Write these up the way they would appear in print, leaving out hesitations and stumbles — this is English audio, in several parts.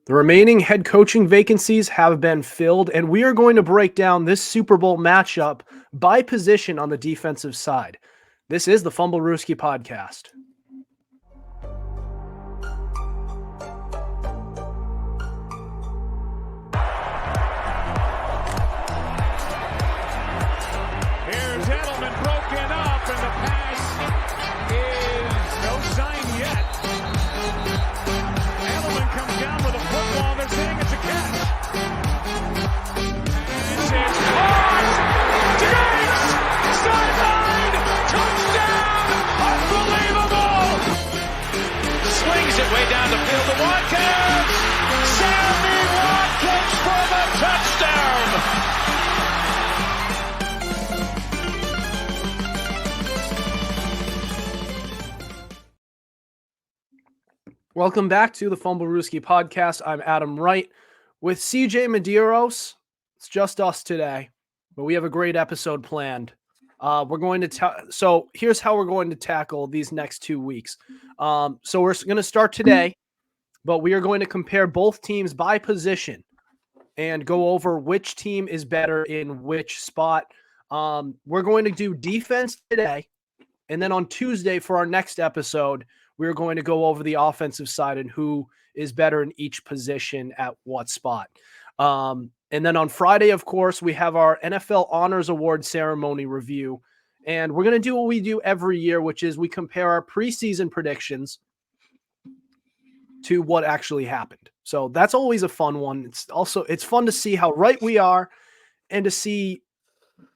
The remaining head coaching vacancies have been filled, and we are going to break down this Super Bowl matchup by position on the defensive side. This is the Fumblerooski podcast. Here's Edelman broken up, and the pass is no sign yet. Edelman comes down with a football. They're saying it's a catch. This is caught. Diggs! Sideline! Touchdown! Unbelievable! Swings it way down the field to Watkins. Sammy Watkins for the touchdown! Welcome back to the Fumblerooski podcast. I'm Adam Wright with CJ Medeiros. It's just us today, but we have a great episode planned. We're going to so here's how we're going to tackle these next 2 weeks. So we're going to start today, but we are going to compare both teams by position and go over which team is better in which spot. We're going to do defense today, and then on Tuesday for our next episode, we're going to go over the offensive side and who is better in each position at what spot. And then on Friday, of course, we have our NFL Honors Award ceremony review. And we're going to do what we do every year, which is we compare our preseason predictions to what actually happened. So that's always a fun one. It's fun to see how right we are and to see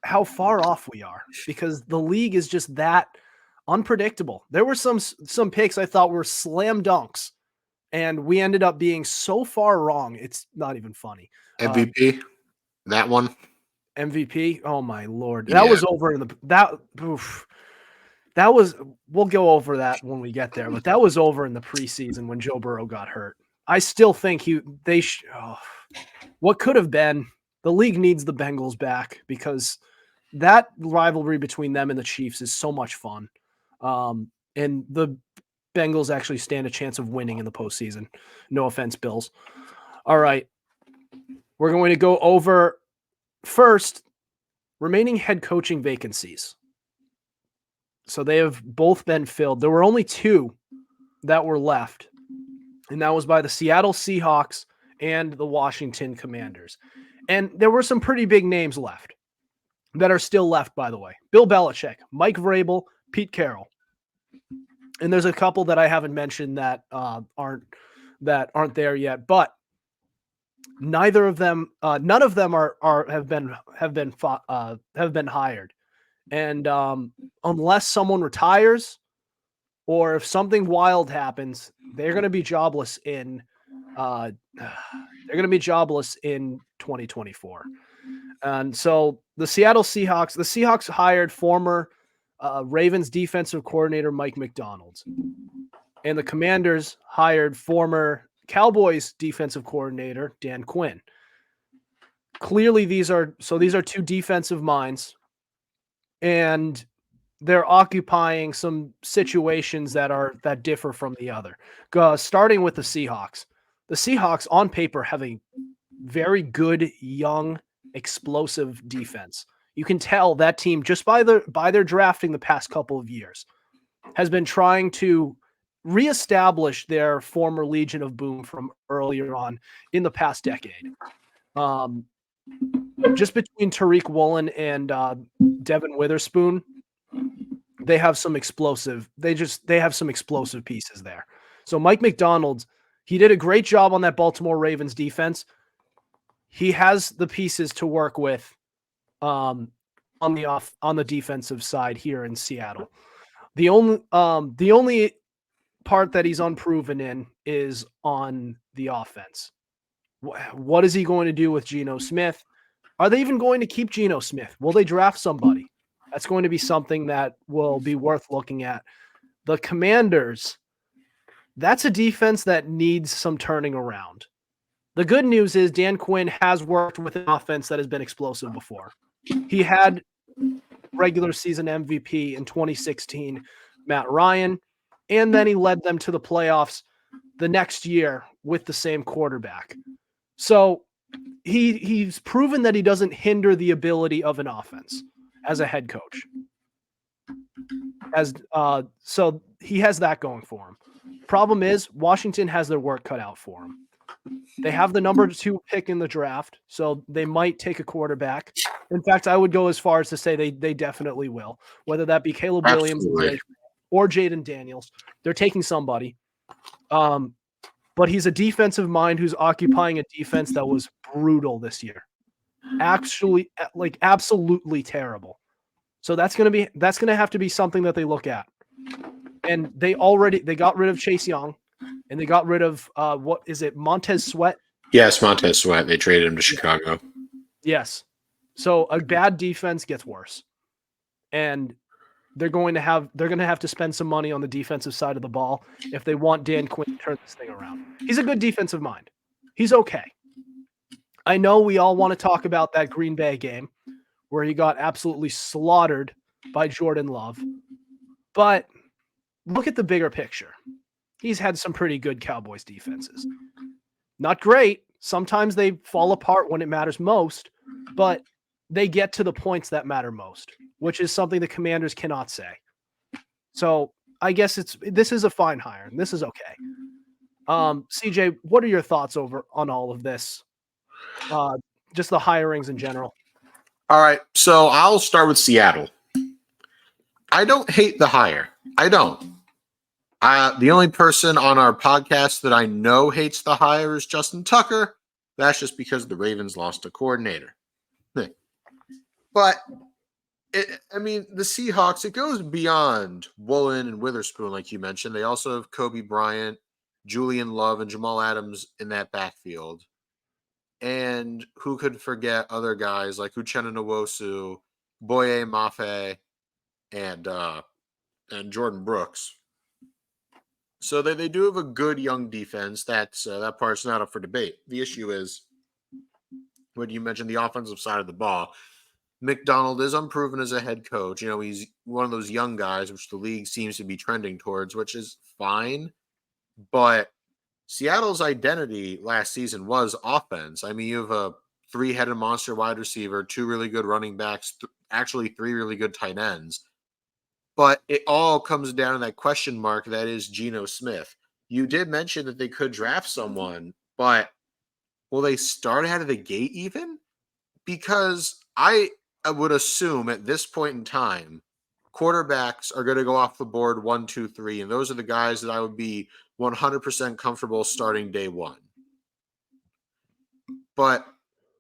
how far off we are, because the league is just that unpredictable. There were some picks I thought were slam dunks, and we ended up being so far wrong. It's not even funny. MVP, that one. MVP. Oh my Lord. That was over in that was, we'll go over that when we get there, but that was over in the preseason when Joe Burrow got hurt. I still think what could have been. The league needs the Bengals back, because that rivalry between them and the Chiefs is so much fun. And the Bengals actually stand a chance of winning in the postseason. No offense, Bills. All right. We're going to go over first remaining head coaching vacancies. So they have both been filled. There were only 2 that were left, and that was by the Seattle Seahawks and the Washington Commanders. And there were some pretty big names left that are still left, by the way. Bill Belichick, Mike Vrabel, Pete Carroll. And there's a couple that I haven't mentioned that aren't there yet, but none of them have been hired. And unless someone retires or if something wild happens, they're going to be jobless in 2024. And so the Seahawks hired former Ravens defensive coordinator Mike McDonald, and the Commanders hired former Cowboys defensive coordinator Dan Quinn. Clearly, these are 2 defensive minds, and they're occupying some situations that differ from the other. Starting with the Seahawks. The Seahawks on paper have a very good, young, explosive defense. You can tell that team just by their drafting the past couple of years has been trying to reestablish their former Legion of Boom from earlier on in the past decade. Just between Tariq Woolen and Devin Witherspoon, they have some explosive pieces there. So Mike McDonald, he did a great job on that Baltimore Ravens defense. He has the pieces to work with on the defensive side here in Seattle. The only part that he's unproven in is on the offense. What is he going to do with Geno Smith? Are they even going to keep Geno Smith? Will they draft somebody? That's going to be something that will be worth looking at. The Commanders, that's a defense that needs some turning around. The good news is Dan Quinn has worked with an offense that has been explosive before. He had regular season MVP in 2016, Matt Ryan, and then he led them to the playoffs the next year with the same quarterback. So he's proven that he doesn't hinder the ability of an offense as a head coach. So he has that going for him. Problem is, Washington has their work cut out for him. They have the number 2 pick in the draft, so they might take a quarterback. In fact, I would go as far as to say they definitely will, whether that be Caleb Williams or Jaden Daniels. They're taking somebody. But he's a defensive mind who's occupying a defense that was brutal this year. Actually, like absolutely terrible. So that's going to have to be something that they look at. And they got rid of Chase Young, and they got rid of what is it, Montez Sweat? Yes, Montez Sweat. They traded him to Chicago. Yes. So a bad defense gets worse. And they're going to have to spend some money on the defensive side of the ball if they want Dan Quinn to turn this thing around. He's a good defensive mind. He's okay. I know we all want to talk about that Green Bay game where he got absolutely slaughtered by Jordan Love. But look at the bigger picture. He's had some pretty good Cowboys defenses. Not great. Sometimes they fall apart when it matters most, but they get to the points that matter most, which is something the Commanders cannot say. So I guess this is a fine hire, and this is okay. CJ, what are your thoughts on all of this? Just the hirings in general. All right, so I'll start with Seattle. I don't hate the hire. I don't. The only person on our podcast that I know hates the hire is Justin Tucker. That's just because the Ravens lost a coordinator. But, the Seahawks, it goes beyond Woolen and Witherspoon, like you mentioned. They also have Kobe Bryant, Julian Love, and Jamal Adams in that backfield. And who could forget other guys like Uchenna Nwosu, Boye Mafe, and Jordan Brooks. So they do have a good young defense. That part's not up for debate. The issue is, when you mentioned the offensive side of the ball, McDonald is unproven as a head coach. He's one of those young guys, which the league seems to be trending towards, which is fine. But Seattle's identity last season was offense. You have a 3-headed monster wide receiver, 2 really good running backs, actually 3 really good tight ends. But it all comes down to that question mark that is Geno Smith. You did mention that they could draft someone, but will they start out of the gate even? Because I would assume at this point in time, quarterbacks are going to go off the board 1, 2, 3, and those are the guys that I would be 100% comfortable starting day one. But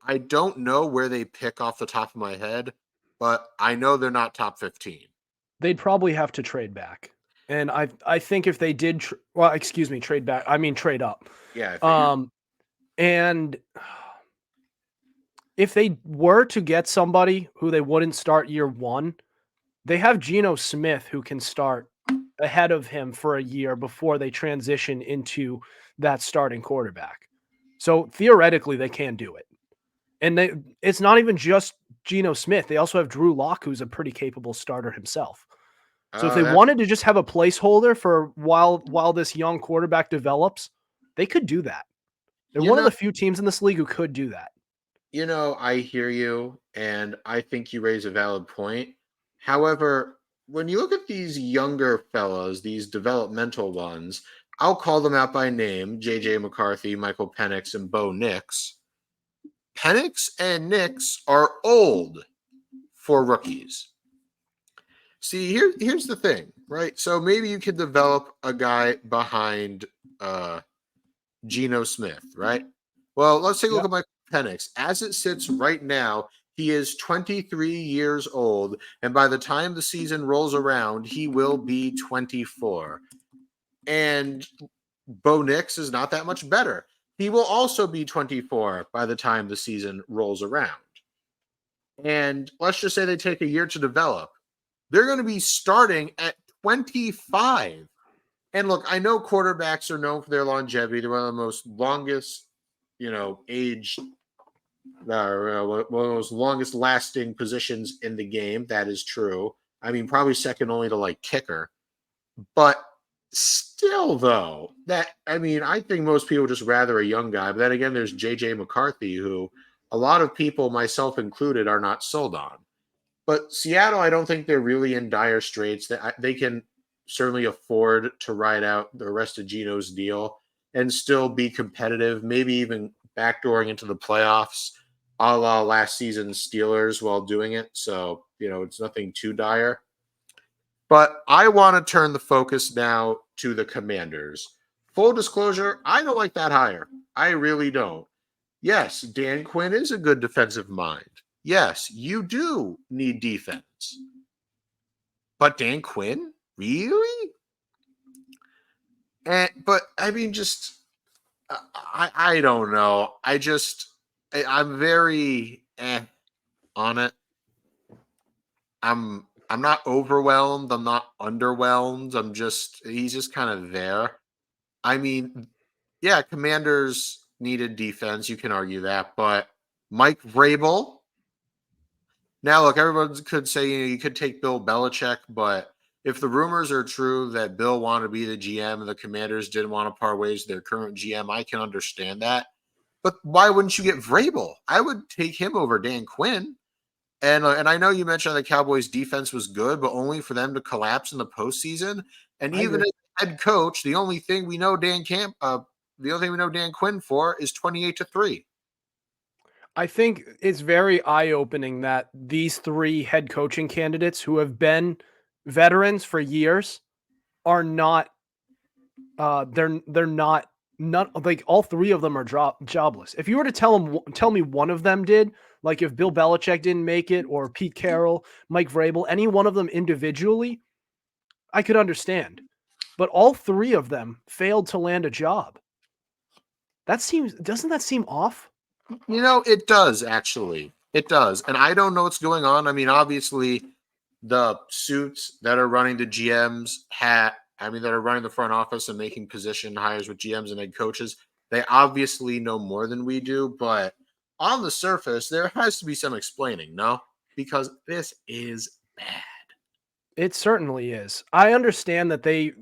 I don't know where they pick off the top of my head, but I know they're not top 15. They'd probably have to trade back. And I think if they did, trade back, trade up. Yeah. And if they were to get somebody who they wouldn't start year one, they have Geno Smith who can start ahead of him for a year before they transition into that starting quarterback. So theoretically, they can do it. And it's not even just Geno Smith. They also have Drew Lock, who's a pretty capable starter himself. So if they wanted to just have a placeholder for while this young quarterback develops, they could do that. They're one of the few teams in this league who could do that. I hear you, and I think you raise a valid point. However, when you look at these younger fellows, these developmental ones, I'll call them out by name, J.J. McCarthy, Michael Penix, and Bo Nix. Penix and Nix are old for rookies. See, here's the thing, right? So maybe you could develop a guy behind Geno Smith, right? Well, let's take a look at Michael Penix. As it sits right now, he is 23 years old, and by the time the season rolls around, he will be 24. And Bo Nix is not that much better. He will also be 24 by the time the season rolls around. And let's just say they take a year to develop. They're going to be starting at 25. And look, I know quarterbacks are known for their longevity. They're one of the most longest, age, one of the most longest lasting positions in the game. That is true. Probably second only to kicker. But Still, though, I think most people just rather a young guy. But then again, there's JJ McCarthy, who a lot of people, myself included, are not sold on. But Seattle, I don't think they're really in dire straits. They can certainly afford to ride out the rest of Gino's deal and still be competitive, maybe even backdooring into the playoffs, a la last season's Steelers while doing it. So, it's nothing too dire. But I want to turn the focus now to the Commanders. Full disclosure, I don't like that hire. I really don't. Yes, Dan Quinn is a good defensive mind. Yes, you do need defense. But Dan Quinn? Really? But I mean, just I don't know. I'm very on it. I'm not overwhelmed. I'm not underwhelmed. He's just kind of there. I mean, yeah, Commanders needed defense. You can argue that, but Mike Vrabel. Now, look, everyone could say you could take Bill Belichick, but if the rumors are true that Bill wanted to be the GM and the Commanders didn't want to part ways with their current GM, I can understand that. But why wouldn't you get Vrabel? I would take him over Dan Quinn. And I know you mentioned the Cowboys' defense was good, but only for them to collapse in the postseason. And even as head coach, the only thing we know Dan Quinn for is 28-3. I think it's very eye-opening that these three head coaching candidates who have been veterans for years are not they're not like all three of them are jobless. If you were to tell me one of them did, like if Bill Belichick didn't make it or Pete Carroll, Mike Vrabel, any one of them individually, I could understand. But all three of them failed to land a job. Doesn't that seem off? It does, actually. It does. And I don't know what's going on. I mean, obviously, the suits that are running the GMs that are running the front office and making position hires with GMs and head coaches, they obviously know more than we do. But on the surface, there has to be some explaining, no? Because this is bad. It certainly is. I understand that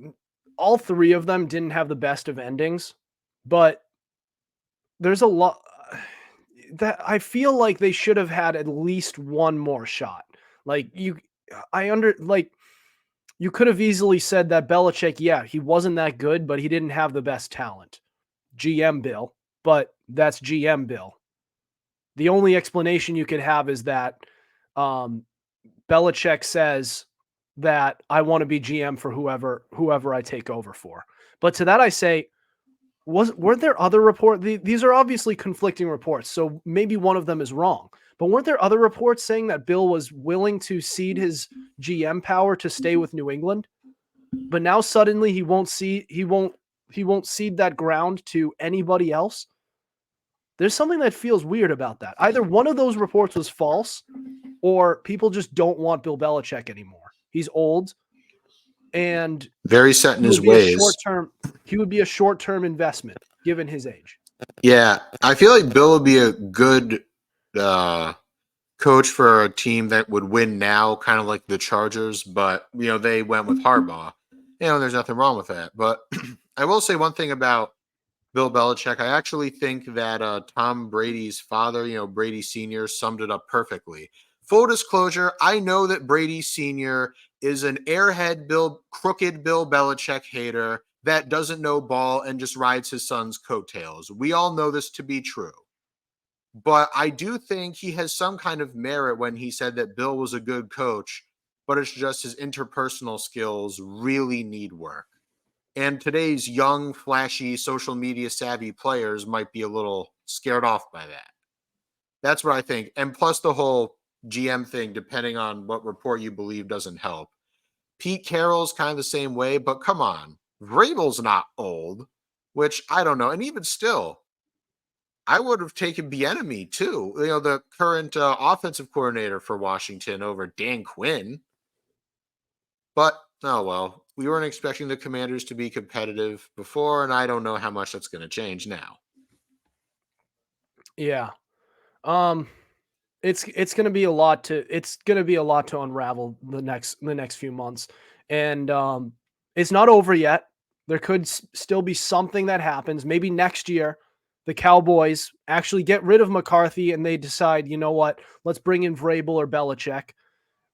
all three of them didn't have the best of endings, but there's a lot that I feel like they should have had at least one more shot. You could have easily said that Belichick, yeah, he wasn't that good, but he didn't have the best talent. GM Bill, but that's GM Bill. The only explanation you could have is that Belichick says that I want to be GM for whoever I take over for. But to that I say, were there other reports? These are obviously conflicting reports, so maybe one of them is wrong. But weren't there other reports saying that Bill was willing to cede his GM power to stay with New England? But now suddenly he won't cede that ground to anybody else? There's something that feels weird about that. Either one of those reports was false, or people just don't want Bill Belichick anymore. He's old, and very set in his ways. He would be a short-term investment given his age. Yeah, I feel like Bill would be a good coach for a team that would win now, kind of like the Chargers, but they went with Harbaugh. There's nothing wrong with that. But I will say one thing about Bill Belichick. I actually think that Tom Brady's father, Brady Sr., summed it up perfectly. Full disclosure, I know that Brady Sr. is an airhead crooked Bill Belichick hater that doesn't know ball and just rides his son's coattails. We all know this to be true. But I do think he has some kind of merit when he said that Bill was a good coach, but it's just his interpersonal skills really need work. And today's young, flashy, social media savvy players might be a little scared off by that. That's what I think. And plus the whole GM thing, depending on what report you believe, doesn't help. Pete Carroll's kind of the same way, but come on. Vrabel's not old, which I don't know. And even still, I would have taken Bieniemy too, the current offensive coordinator for Washington over Dan Quinn. But, oh well, we weren't expecting the Commanders to be competitive before, and I don't know how much that's going to change now. Yeah. It's going to be a lot to unravel the next few months. And it's not over yet. There could still be something that happens. Maybe next year, the Cowboys actually get rid of McCarthy and they decide, you know what, let's bring in Vrabel or Belichick.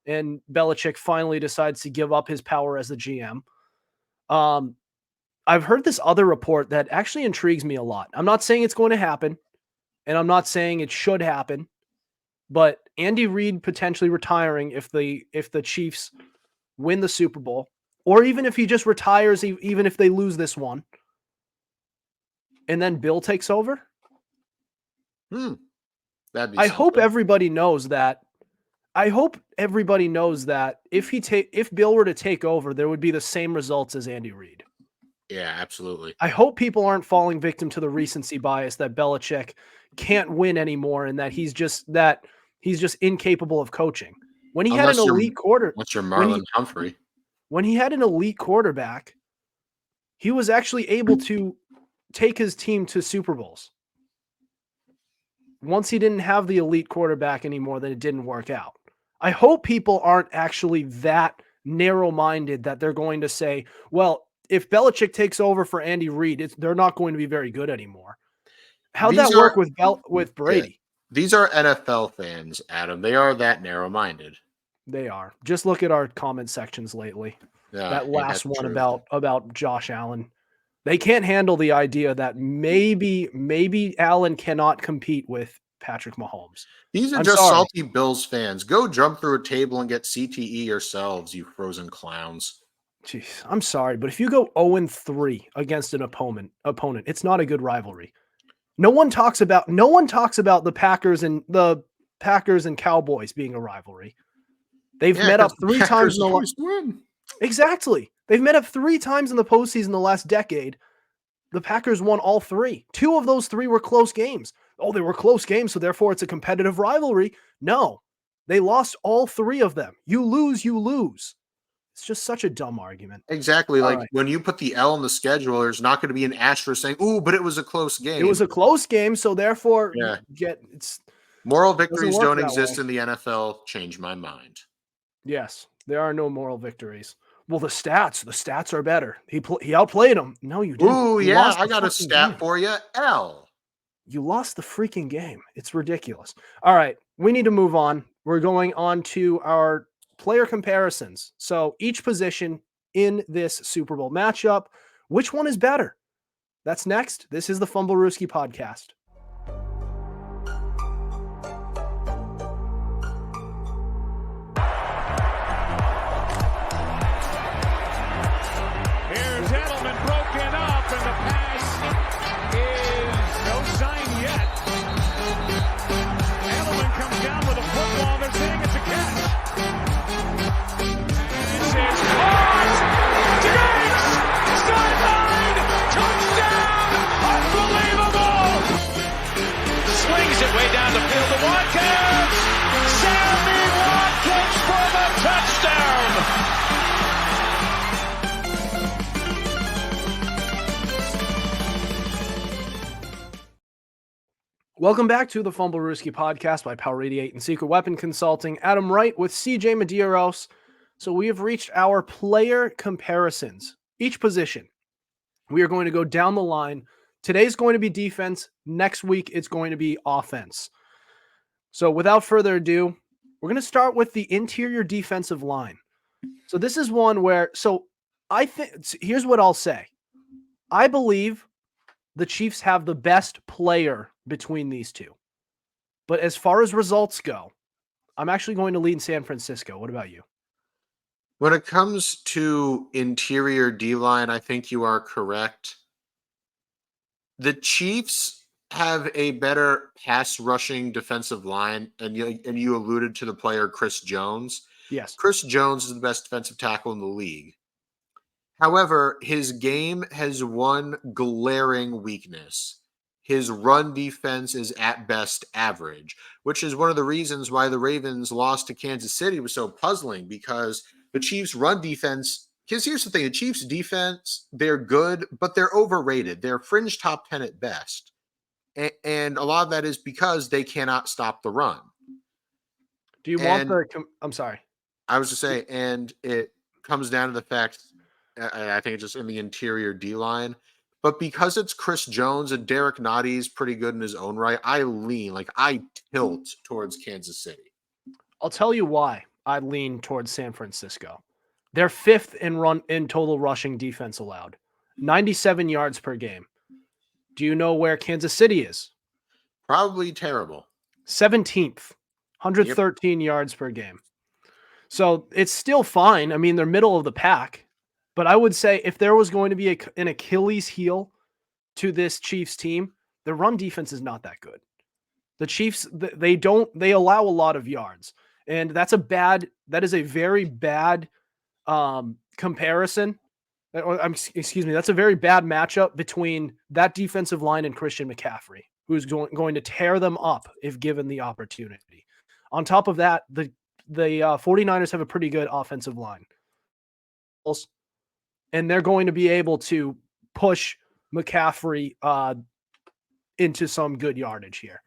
And Belichick finally decides to give up his power as the GM. I've heard this other report that actually intrigues me a lot. I'm not saying it's going to happen, and I'm not saying it should happen, but Andy Reid potentially retiring if the Chiefs win the Super Bowl, or even if he just retires, even if they lose this one, and then Bill takes over. That'd be I something. hope everybody knows that. I hope everybody knows that if Bill were to take over, there would be the same results as Andy Reid. Yeah, absolutely. I hope people aren't falling victim to the recency bias that Belichick can't win anymore and that he's just incapable of coaching. When he had an elite What's your Marlon Humphrey? When he had an elite quarterback, he was actually able to take his team to Super Bowls. Once he didn't have the elite quarterback anymore, then it didn't work out. I hope people aren't actually that narrow-minded that they're going to say, well, if Belichick takes over for Andy Reid, they're not going to be very good anymore. How'd that work with Brady? Yeah, these are NFL fans, Adam. They are that narrow-minded. They are. Just look at our comment sections lately. Yeah, that last one about Josh Allen. They can't handle the idea that maybe Allen cannot compete with Patrick Mahomes. These are salty Bills fans. Go jump through a table and get CTE yourselves, you frozen clowns. Jeez, I'm sorry, but if you go 0-3 against an opponent, it's not a good rivalry. No one talks about the Packers and Cowboys being a rivalry. They've met up 3 times in the last win. Exactly. They've met up 3 times in the postseason the last decade. The Packers won all 3. 2 of those 3 were close games. Oh, they were close games, so therefore it's a competitive rivalry. No, they lost all 3 of them. You lose, you lose. It's just such a dumb argument. Exactly. When you put the L on the schedule, there's not going to be an asterisk saying, "Ooh, but it was a close game." It was a close game, so therefore, moral victories don't exist in the NFL. Change my mind. Yes, there are no moral victories. Well, the stats are better. He outplayed them. No, you didn't. Ooh, yeah, I got a stat for you. L. You lost the freaking game. It's ridiculous. All right, we need to move on. We're going on to our player comparisons. So each position in this Super Bowl matchup, which one is better? That's next. This is the Fumblerooski podcast. Here's Edelman broken up, and the pass is no sign yet. Edelman comes down with a football. They're saying it's a catch. This is caught. Diggs! Sideline! Touchdown! Unbelievable! Swings it way down the field to Watkins. Sammy Watkins for the touchdown. Welcome back to the Fumblerooski podcast by Power 88 and Secret Weapon Consulting. Adam Wright with CJ Medeiros. So we have reached our player comparisons. Each position, we are going to go down the line. Today's going to be defense. Next week, it's going to be offense. So without further ado, we're going to start with the interior defensive line. So this is one where, I think, here's what I'll say. I believe the Chiefs have the best player between these two. But as far as results go, I'm actually going to lean San Francisco. What about you? When it comes to interior D-line, I think you are correct. The Chiefs have a better pass rushing defensive line, and you alluded to the player Chris Jones. Yes. Chris Jones is the best defensive tackle in the league. However, his game has one glaring weakness. His run defense is at best average, which is one of the reasons why the Ravens lost to Kansas City was so puzzling, because the Chiefs' run defense, because here's the thing, the Chiefs' defense, they're good, but they're overrated. They're fringe top 10 at best. And a lot of that is because they cannot stop the run. Do you want I'm sorry. I was to say, and it comes down to the fact I think it's just in the interior D-line. But because it's Chris Jones and Derek Notty's pretty good in his own right, I tilt towards Kansas City. I'll tell you why I lean towards San Francisco. They're fifth in total rushing defense allowed, 97 yards per game. Do you know where Kansas City is? Probably terrible. 17th, 113 yards per game. So it's still fine. I mean, they're middle of the pack. But I would say if there was going to be an Achilles heel to this Chiefs team, the run defense is not that good. The Chiefs, they allow a lot of yards. And that is a very bad comparison. Excuse me. That's a very bad matchup between that defensive line and Christian McCaffrey, who's going to tear them up if given the opportunity. On top of that, the 49ers have a pretty good offensive line. And they're going to be able to push McCaffrey into some good yardage here.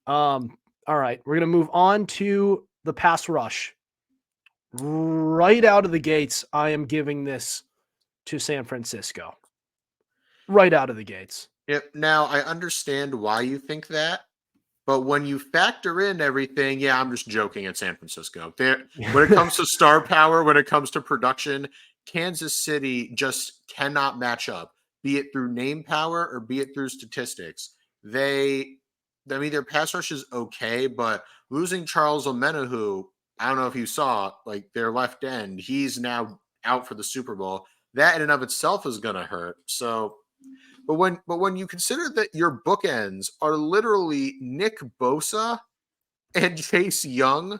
All right, we're going to move on to the pass rush. Right out of the gates, I am giving this to San Francisco. Right out of the gates. Yep. Now, I understand why you think that, but when you factor in everything, yeah, I'm just joking at San Francisco. When it comes to star power, when it comes to production, Kansas City just cannot match up, be it through name power or be it through statistics. Their pass rush is okay, but losing Charles Omenihu, I don't know if you saw, like their left end, he's now out for the Super Bowl. That in and of itself is going to hurt. So, but when you consider that your bookends are literally Nick Bosa and Chase Young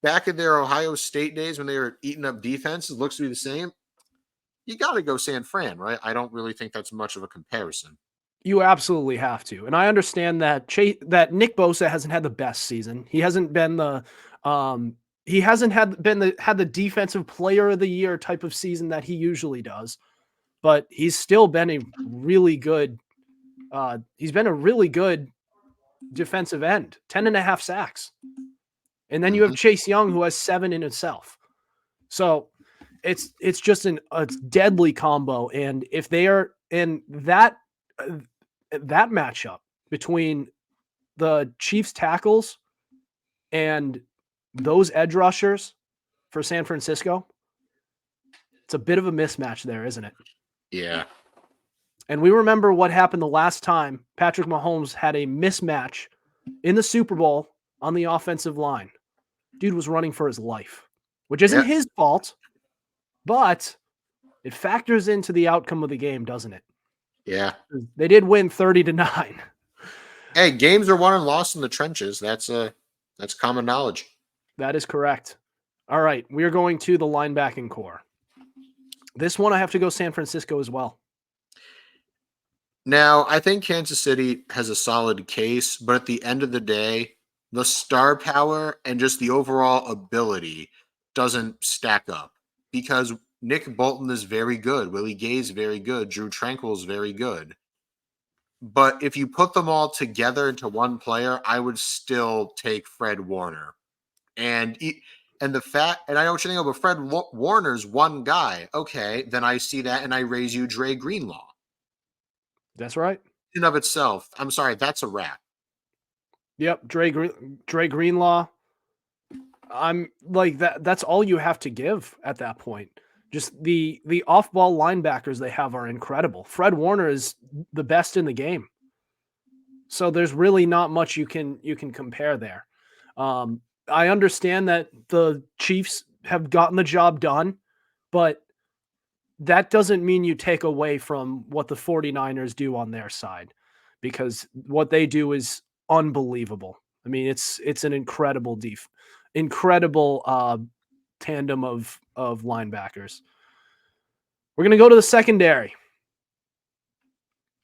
back in their Ohio State days when they were eating up defense, it looks to be the same. You got to go San Fran, right? I don't really think that's much of a comparison. You absolutely have to. And I understand that that Nick Bosa hasn't had the best season. He hasn't been the had the defensive player of the year type of season that he usually does. But he's still been a really good defensive end, 10.5 sacks. And then you have Chase Young, who has 7 in itself. So it's just a deadly combo. And if they are in that matchup between the Chiefs tackles and those edge rushers for San Francisco, it's a bit of a mismatch there, isn't it? Yeah. And we remember what happened the last time Patrick Mahomes had a mismatch in the Super Bowl on the offensive line. Dude was running for his life, which isn't his fault, but it factors into the outcome of the game, doesn't it? Yeah. They did win 30-9. Hey, games are won and lost in the trenches. That's common knowledge. That is correct. All right, we are going to the linebacking core. This one I have to go San Francisco as well. Now, I think Kansas City has a solid case, but at the end of the day, the star power and just the overall ability doesn't stack up because Nick Bolton is very good. Willie Gay is very good. Drew Tranquill is very good. But if you put them all together into one player, I would still take Fred Warner. And I know what you're thinking, but Fred Warner's one guy. Okay, then I see that and I raise you Dre Greenlaw. That's right. In of itself, I'm sorry, that's a wrap. Yep, Dre Greenlaw. I'm like that. That's all you have to give at that point. Just the off-ball linebackers they have are incredible. Fred Warner is the best in the game. So there's really not much you can compare there. I understand that the Chiefs have gotten the job done, but that doesn't mean you take away from what the 49ers do on their side, because what they do is unbelievable. I mean, it's an incredible tandem of linebackers. We're going to go to the secondary.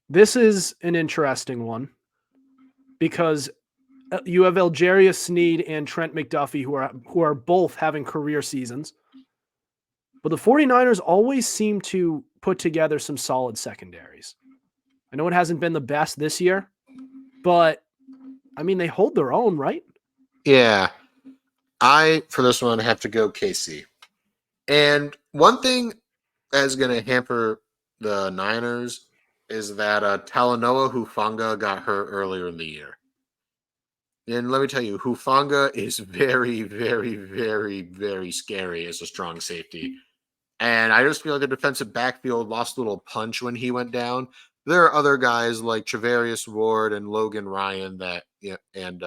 This is an interesting one because you have Algerius Sneed and Trent McDuffie who are both having career seasons. But the 49ers always seem to put together some solid secondaries. I know it hasn't been the best this year, but I mean, they hold their own, right? Yeah. For this one, have to go KC. And one thing is going to hamper the Niners is that Talanoa Hufanga got hurt earlier in the year. And let me tell you, Hufanga is very, very, very, very scary as a strong safety. And I just feel like the defensive backfield lost a little punch when he went down. There are other guys like Travarius Ward and Logan Ryan that, and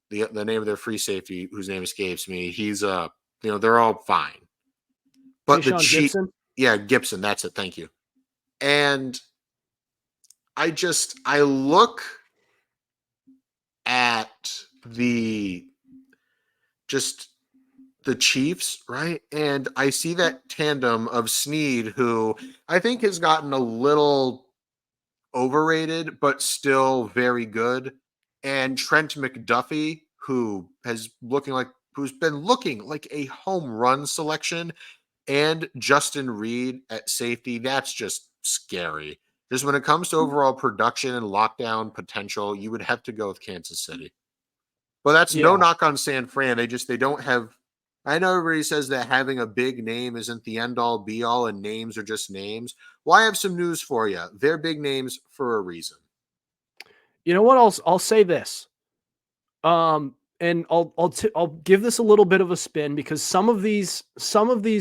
the name of their free safety, whose name escapes me, he's they're all fine. But the Tayshaun Gibson? Yeah, Gibson, that's it. Thank you. And I look at the Chiefs, right? And I see that tandem of Snead, who I think has gotten a little overrated, but still very good, and Trent McDuffie, who's been looking like a home run selection, and Justin Reed at safety. That's just scary. Just when it comes to overall production and lockdown potential, you would have to go with Kansas City. But that's no knock on San Fran. They don't have. I know everybody says that having a big name isn't the end all be all and names are just names. Well, I have some news for you. They're big names for a reason. You know what? I'll say this. And I'll give this a little bit of a spin because some of these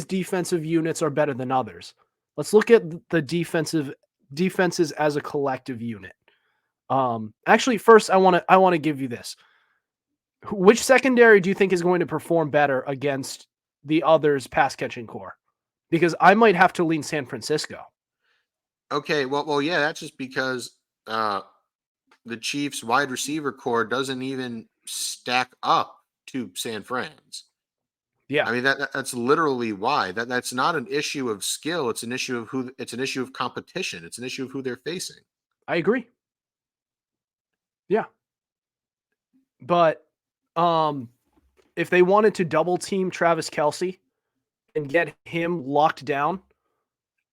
defensive units are better than others. Let's look at the defenses as a collective unit. Actually, first I want to give you this. Which secondary do you think is going to perform better against the others' pass catching core? Because I might have to lean San Francisco. Okay, well, yeah, that's just because the Chiefs' wide receiver core doesn't even stack up to San Fran's. Yeah, I mean that's literally why. That's not an issue of skill. It's an issue of competition. It's an issue of who they're facing. I agree. Yeah, but if they wanted to double team Travis Kelce and get him locked down,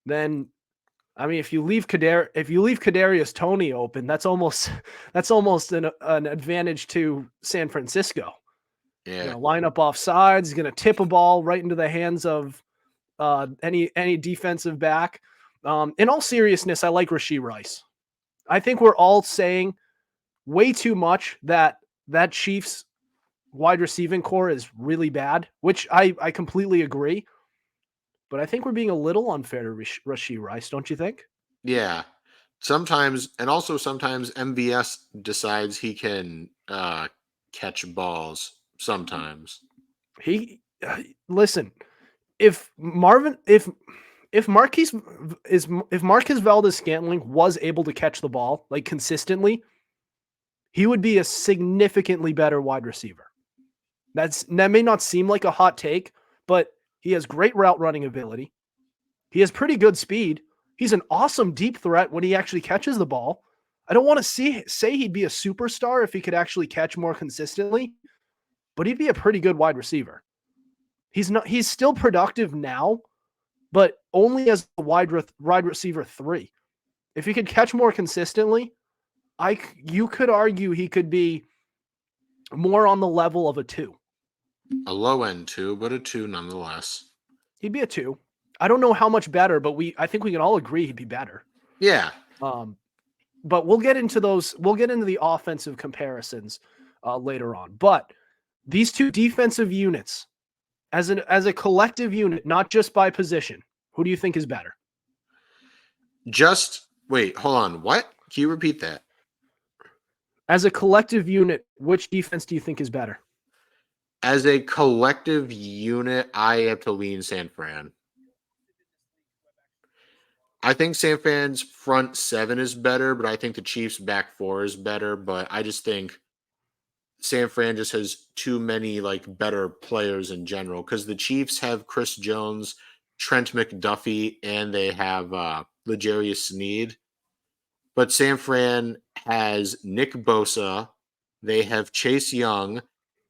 then I mean, if you leave Kadarius Toney open, that's almost an advantage to San Francisco. Yeah, Line up off sides. He's going to tip a ball right into the hands of any defensive back. In all seriousness, I like Rashee Rice. I think we're all saying way too much that Chiefs wide receiving core is really bad, which I completely agree. But I think we're being a little unfair to Rashee Rice, don't you think? yeah. Sometimes MVS decides he can catch balls. Sometimes. Listen. If Marquez Valdez-Scantling was able to catch the ball like consistently, he would be a significantly better wide receiver. That may not seem like a hot take, but he has great route running ability. He has pretty good speed. He's an awesome deep threat when he actually catches the ball. I don't want to say he'd be a superstar if he could actually catch more consistently, but he'd be a pretty good wide receiver. He's still productive now, but only as a wide receiver 3. If he could catch more consistently, you could argue he could be more on the level of a 2. A low end 2, but a 2 nonetheless. He'd be a 2. I don't know how much better, but I think we can all agree he'd be better. Yeah. But we'll get into those. We'll get into the offensive comparisons later on. But these two defensive units, as a collective unit, not just by position, who do you think is better? Wait, hold on. What? Can you repeat that? As a collective unit, which defense do you think is better? As a collective unit, I have to lean San Fran. I think San Fran's front 7 is better, but I think the Chiefs' back 4 is better. But I just think San Fran just has too many better players in general because the Chiefs have Chris Jones, Trent McDuffie, and they have L'Jarius Sneed. But San Fran has Nick Bosa, they have Chase Young,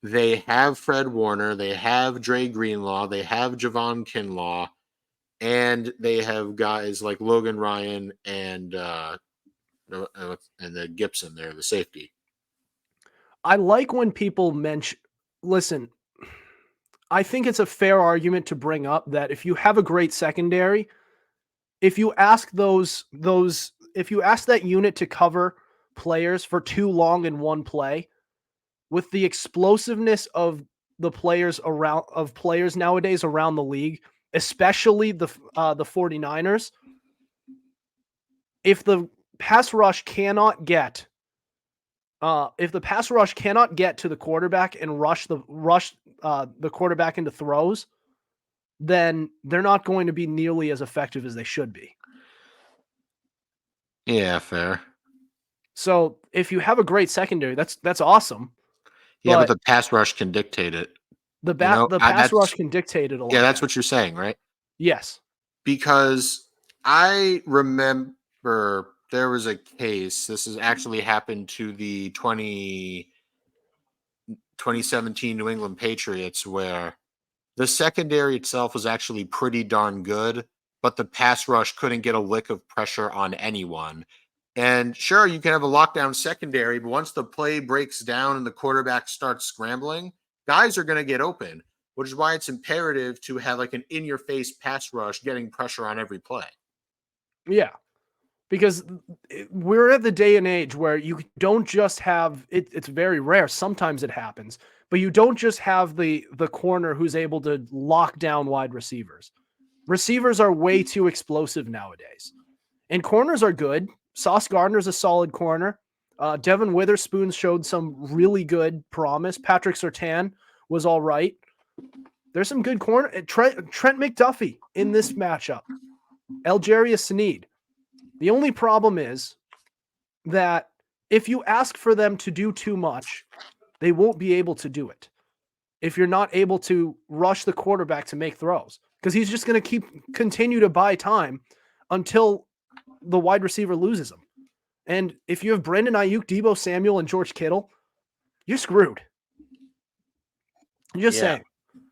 they have Fred Warner, they have Dre Greenlaw, they have Javon Kinlaw, and they have guys like Logan Ryan and the Gibson there, the safety. I like when people mention. Listen, I think it's a fair argument to bring up that if you have a great secondary, if you ask if you ask that unit to cover players for too long in one play, with the explosiveness of the players nowadays around the league, especially the 49ers, if the pass rush cannot get to the quarterback and rush the quarterback into throws, then they're not going to be nearly as effective as they should be. Yeah, fair. So if you have a great secondary, that's awesome. Yeah, but the pass rush can dictate it. The pass rush can dictate it a lot. Yeah, that's what you're saying, right? Yes. Because I remember there was a case, this has actually happened to the 2017 New England Patriots, where the secondary itself was actually pretty darn good, but the pass rush couldn't get a lick of pressure on anyone. And sure, you can have a lockdown secondary, but once the play breaks down and the quarterback starts scrambling, guys are going to get open, which is why it's imperative to have like an in-your-face pass rush getting pressure on every play. Yeah. Because we're at the day and age where you don't just have it. It's very rare. Sometimes it happens, but you don't just have the corner who's able to lock down wide receivers. Receivers are way too explosive nowadays, and corners are good. Sauce Gardner's a solid corner. Devin Witherspoon showed some really good promise. Patrick Surtain was all right. There's some good corner. Trent McDuffie in this matchup. Algeria Sneed. The only problem is that if you ask for them to do too much, they won't be able to do it. If you're not able to rush the quarterback to make throws, because he's just going to continue to buy time until the wide receiver loses him. And if you have Brandon Ayuk, Deebo Samuel, and George Kittle, you're screwed. I'm just saying.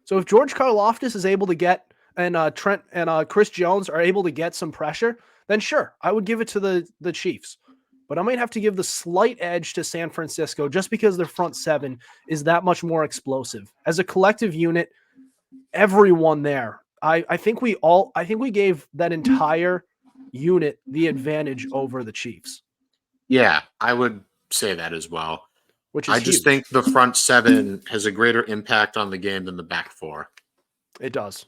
So if George Karlaftis is able to get, and Trent and Chris Jones are able to get some pressure, then sure, I would give it to the Chiefs. But I might have to give the slight edge to San Francisco just because their front seven is that much more explosive. As a collective unit, everyone there, I think we gave that entire unit the advantage over the Chiefs. Yeah, I would say that as well. Which is just think the front seven has a greater impact on the game than the back four. It does.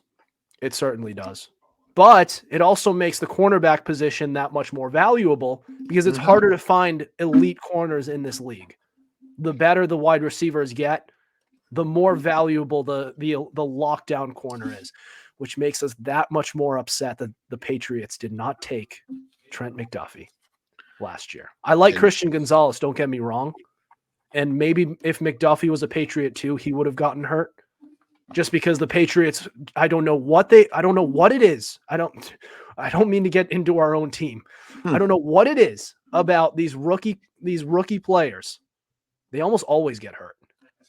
It certainly does. But it also makes the cornerback position that much more valuable because it's harder to find elite corners in this league. The better the wide receivers get, the more valuable the lockdown corner is, which makes us that much more upset that the Patriots did not take Trent McDuffie last year. I like Christian Gonzalez, don't get me wrong. And maybe if McDuffie was a Patriot too, he would have gotten hurt. Just because the Patriots, I don't know what it is. I don't mean to get into our own team. I don't know what it is about these rookie players. They almost always get hurt.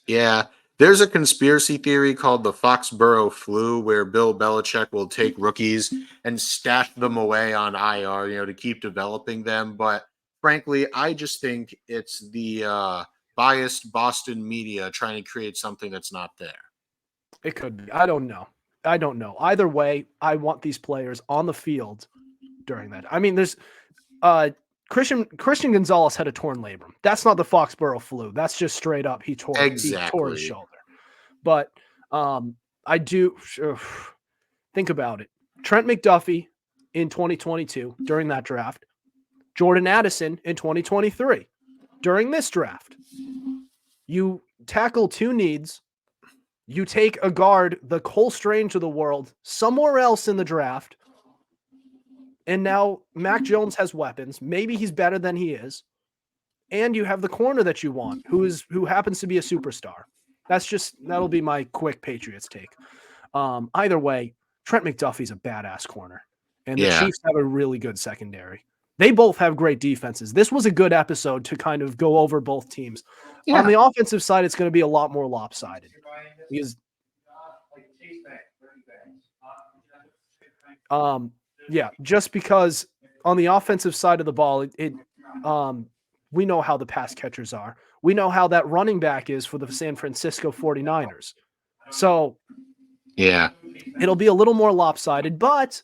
Yeah. There's a conspiracy theory called the Foxborough flu, where Bill Belichick will take rookies and stash them away on IR, to keep developing them. But frankly, I just think it's the biased Boston media trying to create something that's not there. It could be. I don't know. Either way, I want these players on the field during that. I mean, there's Christian Gonzalez had a torn labrum. That's not the Foxborough flu. That's just straight up he tore his shoulder. But I do think about it. Trent McDuffie in 2022 during that draft. Jordan Addison in 2023 during this draft. You tackle two needs. You take a guard, the Cole Strange of the world, somewhere else in the draft, and now Mac Jones has weapons. Maybe he's better than he is, and you have the corner that you want, who happens to be a superstar. That'll be my quick Patriots take. Either way, Trent McDuffie's a badass corner, and the Chiefs have a really good secondary. They both have great defenses. This was a good episode to kind of go over both teams. Yeah. On the offensive side, it's going to be a lot more lopsided. Because, just because on the offensive side of the ball, we know how the pass catchers are. We know how that running back is for the San Francisco 49ers. So Yeah. It'll be a little more lopsided, but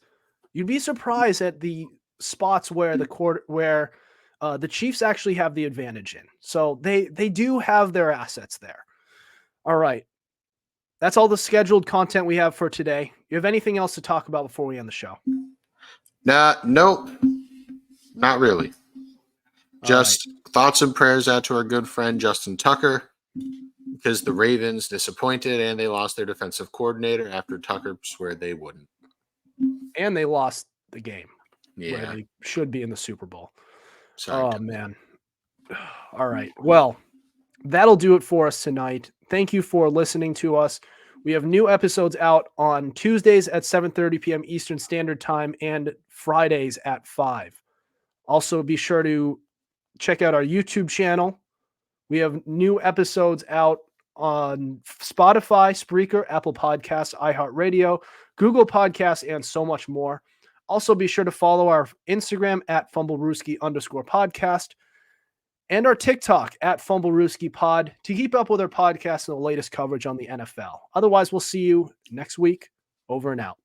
you'd be surprised at the spots where the Chiefs actually have the advantage in. So they do have their assets there. All right. That's all the scheduled content we have for today. You have anything else to talk about before we end the show? Nope. Not really. Just thoughts and prayers out to our good friend Justin Tucker, because the Ravens disappointed and they lost their defensive coordinator after Tucker swore they wouldn't. And they lost the game where Yeah. they should be in the Super Bowl. Sorry. Oh, man. All right. Well, that'll do it for us tonight. Thank you for listening to us. We have new episodes out on Tuesdays at 7:30 p.m. Eastern Standard Time and Fridays at 5. Also, be sure to check out our YouTube channel. We have new episodes out on Spotify, Spreaker, Apple Podcasts, iHeartRadio, Google Podcasts, and so much more. Also, be sure to follow our Instagram at Fumblerooski_podcast and our TikTok at FumbleRooskiPod to keep up with our podcast and the latest coverage on the NFL. Otherwise, we'll see you next week. Over and out.